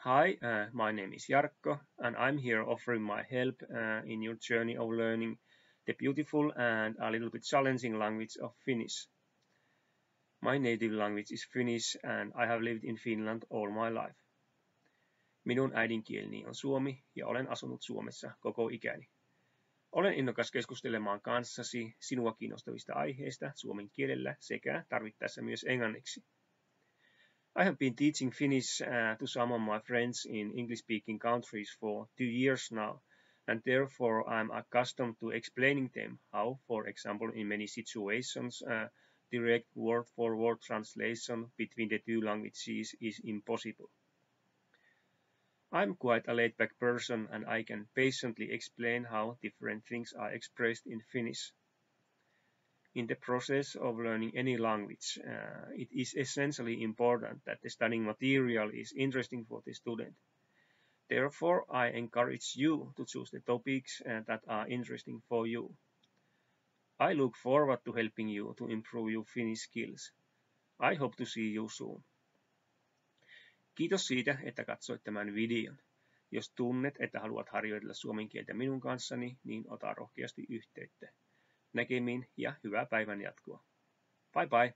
Hi, my name is Jarkko, and I'm here offering my help in your journey of learning the beautiful and a little bit challenging language of Finnish. My native language is Finnish, and I have lived in Finland all my life. Minun äidinkieleni on suomi ja olen asunut Suomessa koko ikäni. Olen innokas keskustelemaan kanssasi sinua kiinnostavista aiheista suomen kielellä sekä tarvittaessa myös englanniksi. I have been teaching Finnish to some of my friends in English-speaking countries for 2 years now, and therefore I'm accustomed to explaining them how, for example, in many situations, direct word-for-word translation between the two languages is impossible. I'm quite a laid-back person, and I can patiently explain how different things are expressed in Finnish. In the process of learning any language, it is essentially important that the studying material is interesting for the student. Therefore, I encourage you to choose the topics that are interesting for you. I look forward to helping you to improve your Finnish skills. I hope to see you soon. Kiitos siitä, että katsoit tämän videon. Jos tunnet, että haluat harjoitella suomen kieltä minun kanssani, niin ota rohkeasti yhteyttä. Näkemiin ja hyvää päivän jatkoa. Bye bye!